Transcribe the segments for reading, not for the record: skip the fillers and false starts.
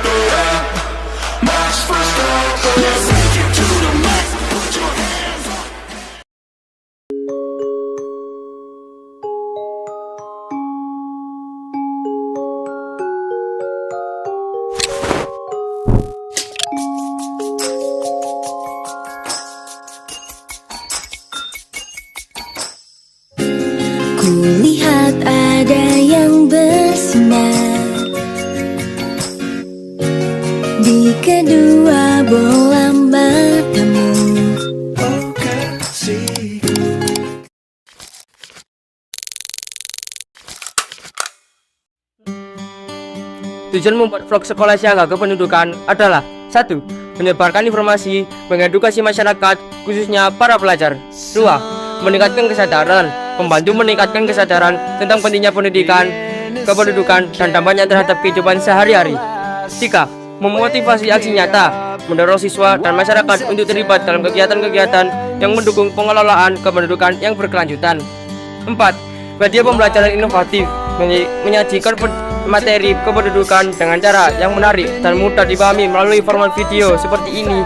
the rap. March first up, let's take it to the max. Put your hands up. Kulihat ada yang bersinar di kedua bola matamu. Tujuan membuat vlog sekolah siaga kependudukan adalah 1. Menyebarkan informasi, mengedukasi masyarakat, khususnya para pelajar. 2. Meningkatkan kesadaran, membantu meningkatkan kesadaran tentang pentingnya pendidikan, kependudukan, dan dampaknya terhadap kehidupan sehari-hari. 3. Memotivasi aksi nyata, mendorong siswa dan masyarakat untuk terlibat dalam kegiatan-kegiatan yang mendukung pengelolaan kependudukan yang berkelanjutan. 4. Media pembelajaran inovatif, menyajikan materi kependudukan dengan cara yang menarik dan mudah dipahami melalui format video seperti ini.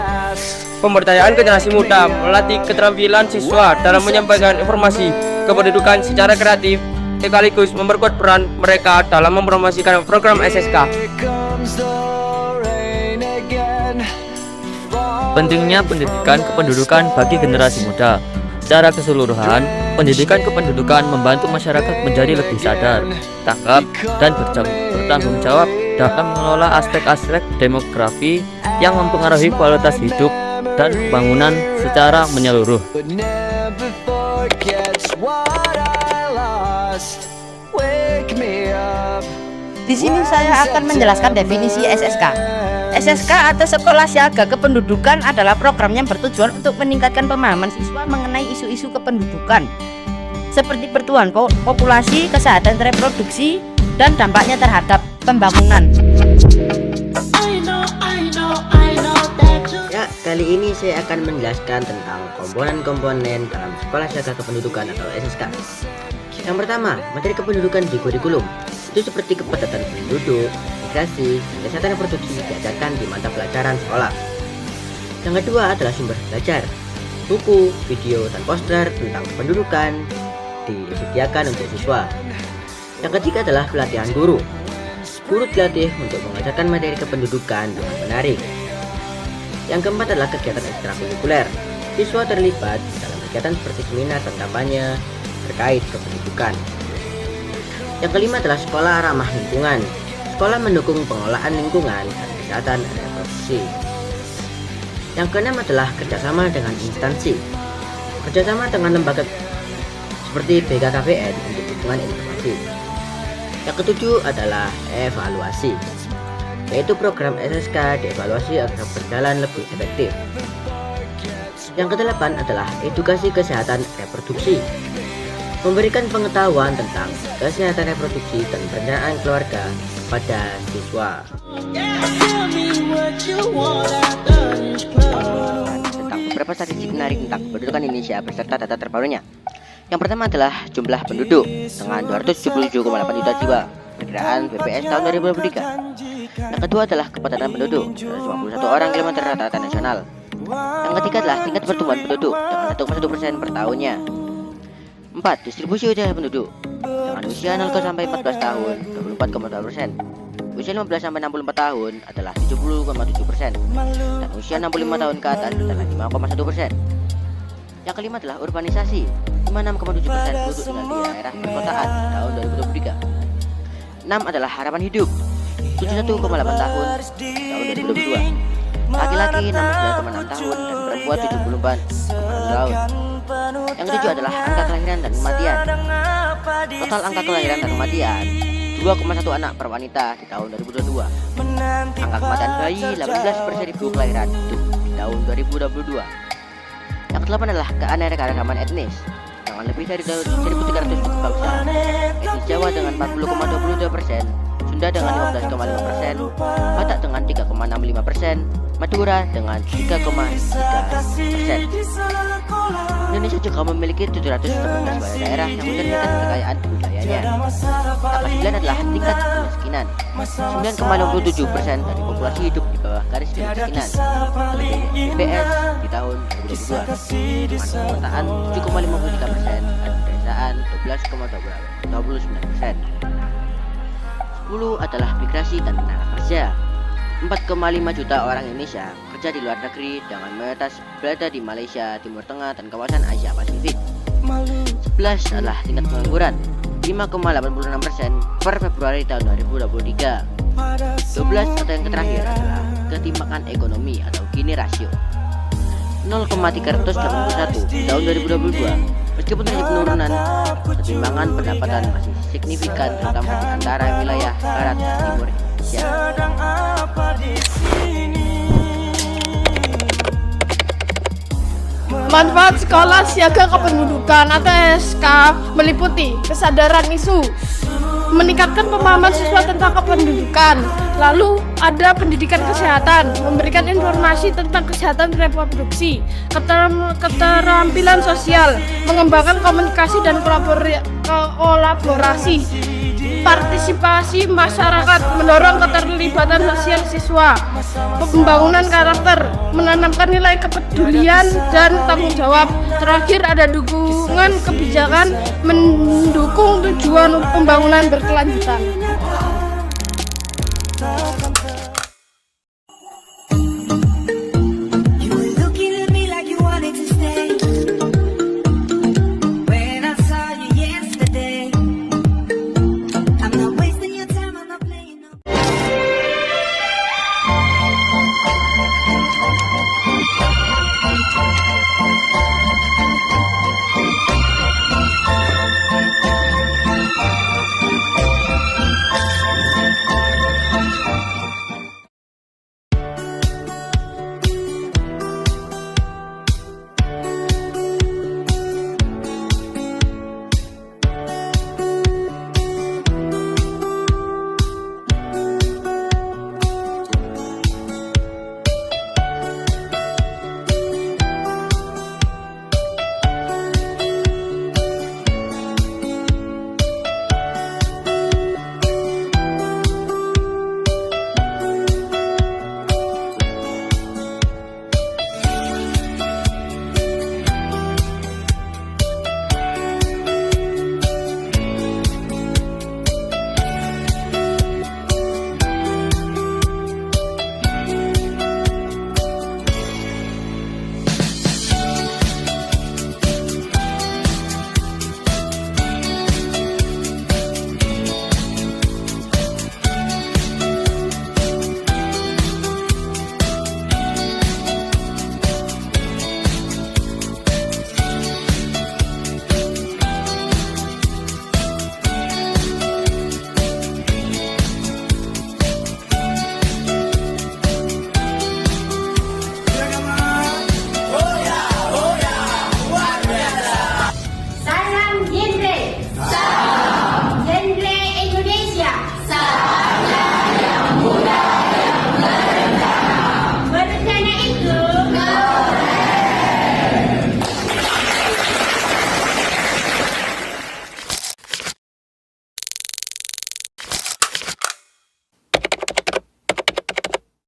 Pemberdayaan generasi muda, melatih keterampilan siswa dalam menyampaikan informasi kependudukan secara kreatif, sekaligus memperkuat peran mereka dalam mempromosikan program SSK. Pentingnya pendidikan kependudukan bagi generasi muda. Secara keseluruhan, pendidikan kependudukan membantu masyarakat menjadi lebih sadar, tanggap, dan bertanggung jawab dalam mengelola aspek-aspek demografi yang mempengaruhi kualitas hidup dan pembangunan secara menyeluruh. Di sini saya akan menjelaskan definisi SSK. SSK atau Sekolah Siaga Kependudukan adalah program yang bertujuan untuk meningkatkan pemahaman siswa mengenai isu-isu kependudukan seperti pertumbuhan populasi, kesehatan reproduksi, dan dampaknya terhadap pembangunan. Ya, kali ini saya akan menjelaskan tentang komponen-komponen dalam Sekolah Siaga Kependudukan atau SSK. Yang pertama, materi kependudukan di kurikulum. Itu seperti kepadatan penduduk, migrasi, dan kesehatan reproduksi diajarkan di mata pelajaran sekolah. Yang kedua adalah sumber belajar. Buku, video, dan poster tentang kependudukan disediakan untuk siswa. Yang ketiga adalah pelatihan guru. Guru dilatih untuk mengajarkan materi kependudukan dengan menarik. Yang keempat adalah kegiatan ekstrakurikuler. Siswa terlibat dalam kegiatan seperti seminar dan kampanye terkait kependudukan. Yang kelima adalah sekolah ramah lingkungan. Sekolah mendukung pengelolaan lingkungan dan kesehatan reproduksi. Yang keenam adalah kerjasama dengan instansi. Kerjasama dengan lembaga seperti BKKBN untuk dukungan informasi. Yang ketujuh adalah evaluasi, yaitu program SSK dievaluasi agar berjalan lebih efektif. Yang kedelapan adalah edukasi kesehatan reproduksi, memberikan pengetahuan tentang kesehatan reproduksi dan perencanaan keluarga pada siswa. Tentang beberapa statistik menarik tentang kependudukan Indonesia beserta data terbarunya. Yang pertama adalah jumlah penduduk dengan 277,8 juta jiwa, perkiraan BPS tahun 2023. Yang kedua adalah kepadatan penduduk, 151 orang kilometer rata-rata nasional. Yang ketiga adalah tingkat pertumbuhan penduduk dengan 1,1% per tahunnya. 4. Distribusi usia penduduk dengan usia 0 sampai 14 tahun 24,2%. Usia 15 sampai 64 tahun adalah 70,7% dan usia 65 tahun ke atas adalah 5,1%. Yang kelima adalah urbanisasi, 56,7% penduduk tinggal di daerah perkotaan tahun 2023. 6 adalah harapan hidup, 71,8 tahun tahun 2022. Laki-laki 69,6 tahun dan perempuan 74,6 tahun. Yang ketujuh adalah angka kelahiran dan kematian. Total angka kelahiran dan kematian 2,1 anak per wanita di tahun 2022. Angka kematian bayi 18 per 1000 kelahiran hidup di tahun 2022. Yang kedelapan adalah keanekaragaman etnis dengan lebih dari 1.300 suku bangsa. Etnis Jawa dengan 40,22%, Sunda dengan 15,5%, Batak dengan 3,65%, Madura dengan 3,3%. Indonesia juga memiliki 717 daerah yang mencerminkan kekayaan budayanya. Angka 9 adalah tingkat kemiskinan. 9,67% dari populasi hidup di bawah garis kemiskinan. BPS di tahun 2022. Perkotaan 7,53%, dan pedesaan 12,29%. 10 adalah migrasi dan tenaga kerja. 4,5 juta orang Indonesia kerja di luar negeri dengan mayoritas berada di Malaysia, Timur Tengah, dan kawasan Asia Pasifik. 11 adalah tingkat pengangguran, 5,86% per Februari tahun 2023. 12 atau yang terakhir adalah ketimpangan ekonomi atau Gini rasio, 0,381 di tahun 2022. Meskipun terjadi penurunan, ketimpangan pendapatan masih signifikan terutama di antara wilayah barat dan timur Indonesia. Manfaat sekolah siaga kependudukan atau SK meliputi kesadaran isu, meningkatkan pemahaman siswa tentang kependudukan, lalu ada pendidikan kesehatan, memberikan informasi tentang kesehatan reproduksi, keterampilan sosial, mengembangkan komunikasi dan kolaborasi, partisipasi masyarakat, mendorong keterlibatan sosial siswa, pembangunan karakter, menanamkan nilai kepedulian dan tanggung jawab. Terakhir ada dukungan kebijakan, mendukung tujuan pembangunan berkelanjutan.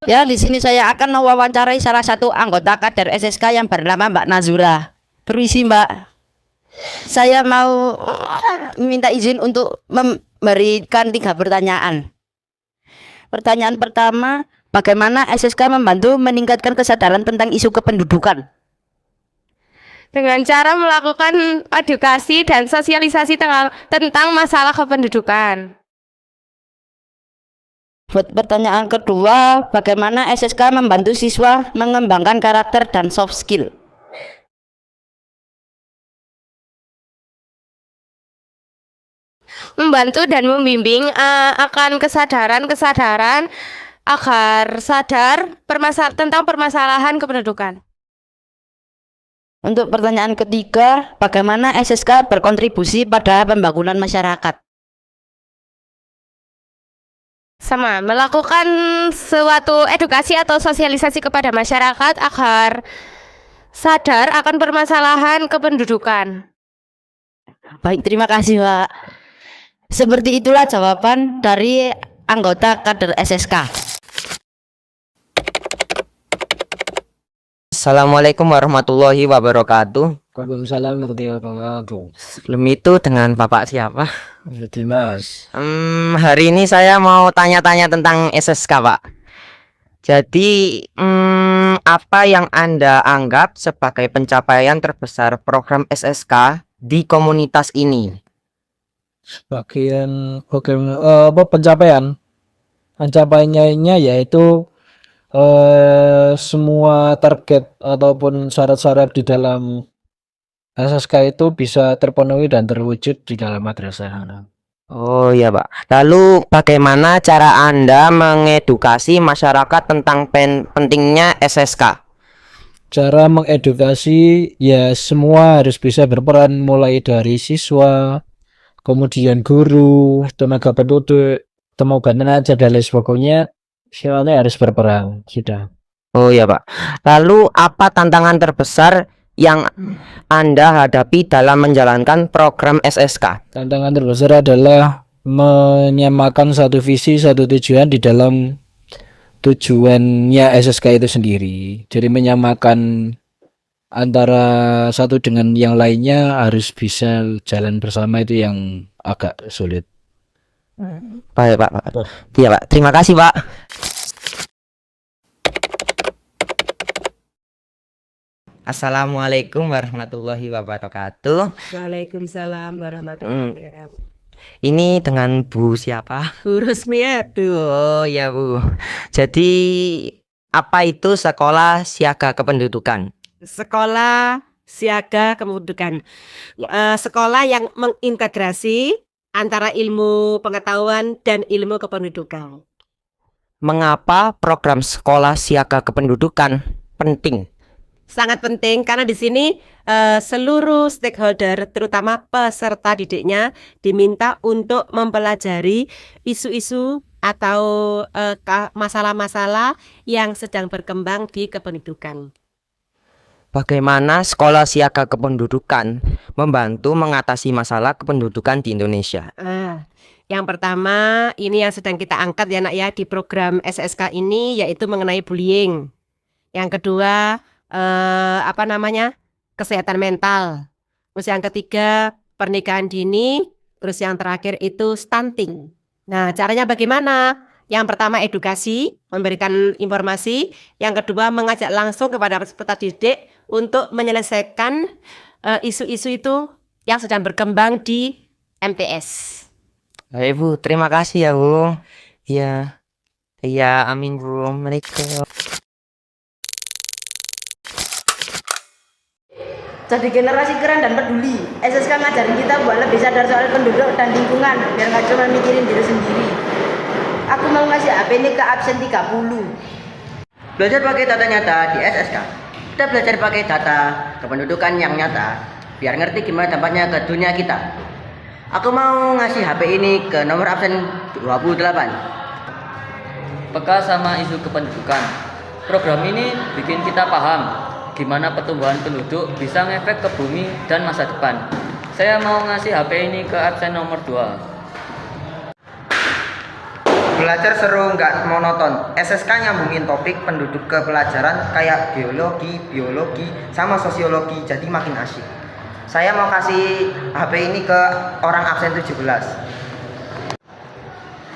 Ya, di sini saya akan mewawancarai salah satu anggota kader SSK yang bernama Mbak Nazura. Permisi Mbak, saya mau minta izin untuk memberikan 3 pertanyaan. Pertanyaan pertama, bagaimana SSK membantu meningkatkan kesadaran tentang isu kependudukan? Dengan cara melakukan edukasi dan sosialisasi tentang masalah kependudukan. Buat pertanyaan kedua, bagaimana SSK membantu siswa mengembangkan karakter dan soft skill? Membantu dan membimbing akan kesadaran agar sadar tentang permasalahan kependudukan. Untuk pertanyaan ketiga, bagaimana SSK berkontribusi pada pembangunan masyarakat? Sama, melakukan suatu edukasi atau sosialisasi kepada masyarakat agar sadar akan permasalahan kependudukan. Baik, terima kasih, Pak. Seperti itulah jawaban dari anggota kader SSK. Assalamualaikum warahmatullahi wabarakatuh. Waalaikumsalam warahmatullahi wabarakatuh. Sebelum itu dengan Bapak siapa? Dimas. Hari ini saya mau tanya-tanya tentang SSK, Pak. Jadi, apa yang Anda anggap sebagai pencapaian terbesar program SSK di komunitas ini? Bagian program pencapaiannya yaitu semua target ataupun syarat-syarat di dalam SSK itu bisa terpenuhi dan terwujud di dalam madrasah. Oh iya, Pak. Lalu bagaimana cara Anda mengedukasi masyarakat tentang pentingnya SSK? Cara mengedukasi ya semua harus bisa berperan, mulai dari siswa, kemudian guru, tenaga penduduk, tenaga tenaga dan lain sebagainya. Semuanya harus berperan, sudah. Oh iya, Pak. Lalu apa tantangan terbesar yang Anda hadapi dalam menjalankan program SSK? Tantangan terbesar adalah menyamakan satu visi, satu tujuan di dalam tujuannya SSK itu sendiri. Jadi menyamakan antara satu dengan yang lainnya harus bisa jalan bersama, itu yang agak sulit. Baik, Pak. Iya, Pak. Terima kasih, Pak. Assalamualaikum warahmatullahi wabarakatuh. Waalaikumsalam warahmatullahi wabarakatuh. Ini dengan Bu siapa? Bu Rusmiati. Oh ya, Bu. Jadi apa itu sekolah siaga kependudukan? Sekolah siaga kependudukan. Sekolah yang mengintegrasi antara ilmu pengetahuan dan ilmu kependudukan. Mengapa program sekolah siaga kependudukan penting? Sangat penting karena di sini seluruh stakeholder, terutama peserta didiknya, diminta untuk mempelajari isu-isu atau masalah-masalah yang sedang berkembang di kependudukan. Bagaimana sekolah siaga kependudukan membantu mengatasi masalah kependudukan di Indonesia? Yang pertama, ini yang sedang kita angkat ya nak ya di program SSK ini, yaitu mengenai bullying. Yang kedua, kesehatan mental. Terus yang ketiga, pernikahan dini. Terus yang terakhir itu stunting. Nah, caranya bagaimana? Yang pertama edukasi, memberikan informasi. Yang kedua mengajak langsung kepada peserta didik untuk menyelesaikan isu-isu itu yang sedang berkembang di MTS. Baik, Bu, terima kasih ya, Bu. Iya. Iya, amin, Bu. Mereka. Jadi generasi keren dan peduli. SSK ngajarin kita buat lebih sadar soal penduduk dan lingkungan, biar nggak cuma mikirin diri sendiri. Aku mau ngasih HP ini ke absen 30. Belajar pakai data nyata di SSK. Kita belajar pakai data kependudukan yang nyata, biar ngerti gimana dampaknya ke dunia kita. Aku mau ngasih HP ini ke nomor absen 28. Peka sama isu kependudukan. Program ini bikin kita paham gimana pertumbuhan penduduk bisa ngefek ke bumi dan masa depan. Saya mau ngasih HP ini ke absen nomor 2. Belajar seru nggak monoton. SSK nyambungin topik penduduk ke pelajaran kayak geologi, biologi, sama sosiologi, jadi makin asyik. Saya mau kasih HP ini ke orang absen 17.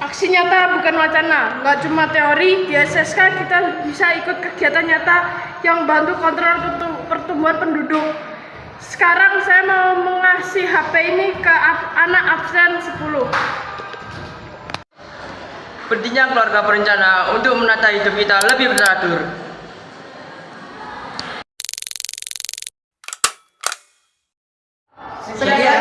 Aksi nyata bukan wacana, nggak cuma teori. Di SSK kita bisa ikut kegiatan nyata yang bantu kontrol pertumbuhan penduduk. Sekarang saya mau mengasih HP ini ke anak absen 10. Pentingnya keluarga berencana untuk menata hidup kita lebih teratur. Sekian